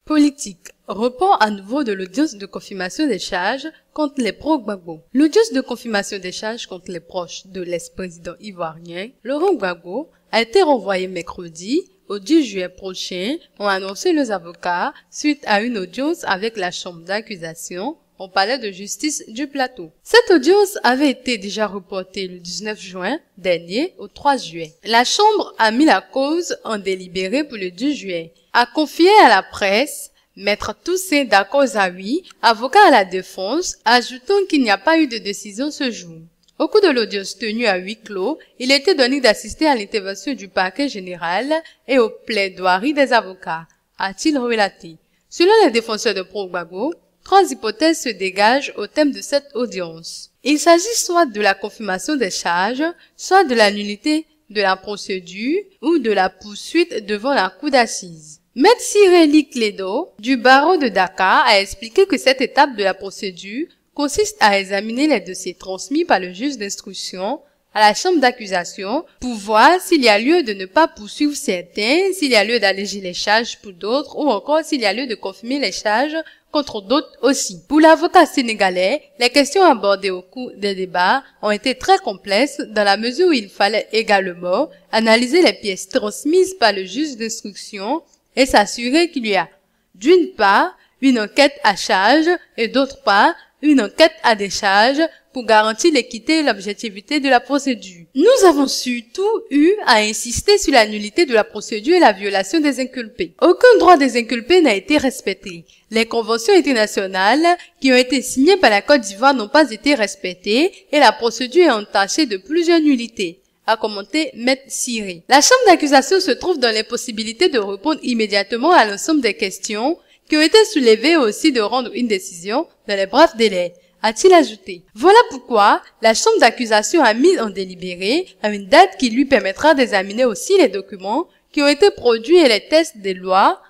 Politique. Report à nouveau de l'audience de confirmation des charges contre les pro-Gbagbo. L'audience de confirmation des charges contre les proches de l'ex-président ivoirien, Laurent Gbagbo, a été renvoyée mercredi au 10 juillet prochain, ont annoncé les avocats suite à une audience avec la chambre d'accusation au palais de justice du Plateau. Cette audience avait été déjà reportée le 19 juin dernier au 3 juillet. La chambre a mis la cause en délibéré pour le 10 juillet, a confié à la presse Maître Toussaint Dakozawi, avocat à la défense, ajoutant qu'il n'y a pas eu de décision ce jour. Au cours de l'audience tenue à huis clos, il était donné d'assister à l'intervention du parquet général et aux plaidoiries des avocats, a-t-il relaté. Selon les défenseurs de pro-Gbagbo, 3 hypothèses se dégagent au thème de cette audience. Il s'agit soit de la confirmation des charges, soit de la nullité de la procédure ou de la poursuite devant la cour d'assises. Maître Cireli Clédo, du barreau de Dakar, a expliqué que cette étape de la procédure consiste à examiner les dossiers transmis par le juge d'instruction à la chambre d'accusation pour voir s'il y a lieu de ne pas poursuivre certains, s'il y a lieu d'alléger les charges pour d'autres ou encore s'il y a lieu de confirmer les charges contre d'autres aussi. Pour l'avocat sénégalais, les questions abordées au cours des débats ont été très complexes dans la mesure où il fallait également analyser les pièces transmises par le juge d'instruction et s'assurer qu'il y a, d'une part, une enquête à charge et d'autre part, une enquête à décharge pour garantir l'équité et l'objectivité de la procédure. Nous avons surtout eu à insister sur la nullité de la procédure et la violation des inculpés. Aucun droit des inculpés n'a été respecté. Les conventions internationales qui ont été signées par la Côte d'Ivoire n'ont pas été respectées et la procédure est entachée de plusieurs nullités, a commenté Maître Ciré. La chambre d'accusation se trouve dans l'impossibilité de répondre immédiatement à l'ensemble des questions qui ont été soulevées et aussi de rendre une décision dans les brefs délais, a-t-il ajouté. Voilà pourquoi la chambre d'accusation a mis en délibéré à une date qui lui permettra d'examiner aussi les documents qui ont été produits et les textes des lois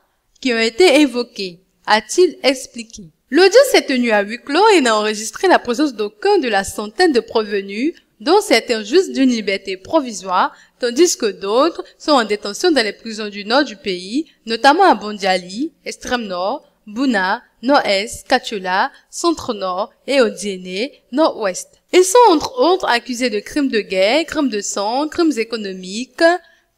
qui ont été évoqués, a-t-il expliqué. L'audience s'est tenue à huis clos et n'a enregistré la présence d'aucun de la centaine de prévenus, dont certains juste d'une liberté provisoire, tandis que d'autres sont en détention dans les prisons du nord du pays, notamment à Bondiali, extrême nord, Bouna, nord-est, Kachula, centre-nord et Odiéné, nord-ouest. Ils sont entre autres accusés de crimes de guerre, crimes de sang, crimes économiques,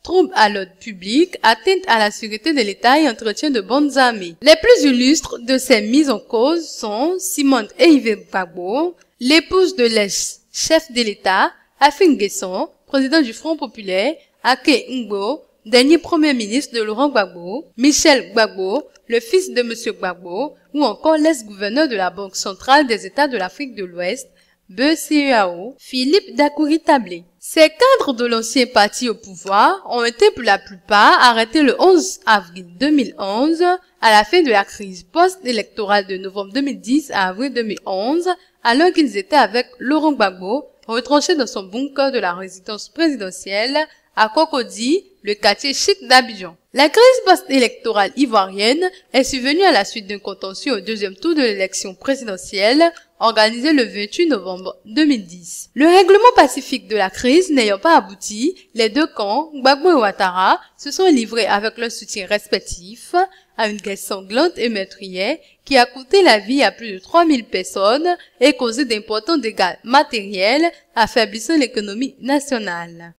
troubles à l'ordre public, atteinte à la sécurité de l'État et entretien de bandes armées. Les plus illustres de ces mises en cause sont Simone Eivé Gbagbo, l'épouse de l'ex-chef de l'État, Afin Guesson, président du Front populaire, Ake Ngbo, dernier premier ministre de Laurent Gbagbo, Michel Gbagbo, le fils de M. Gbagbo, ou encore l'ex-gouverneur de la Banque centrale des États de l'Afrique de l'Ouest, BCEAO, Philippe Dakouri-Tablé. Ces cadres de l'ancien parti au pouvoir ont été pour la plupart arrêtés le 11 avril 2011 à la fin de la crise post-électorale de novembre 2010 à avril 2011, alors qu'ils étaient avec Laurent Gbagbo, retranché dans son bunker de la résidence présidentielle à Cocody, le quartier chic d'Abidjan. La crise post-électorale ivoirienne est survenue à la suite d'un contentieux au deuxième tour de l'élection présidentielle organisée le 28 novembre 2010. Le règlement pacifique de la crise n'ayant pas abouti, les deux camps, Gbagbo et Ouattara, se sont livrés avec leur soutien respectif à une guerre sanglante et meurtrière qui a coûté la vie à plus de 3000 personnes et causé d'importants dégâts matériels, affaiblissant l'économie nationale.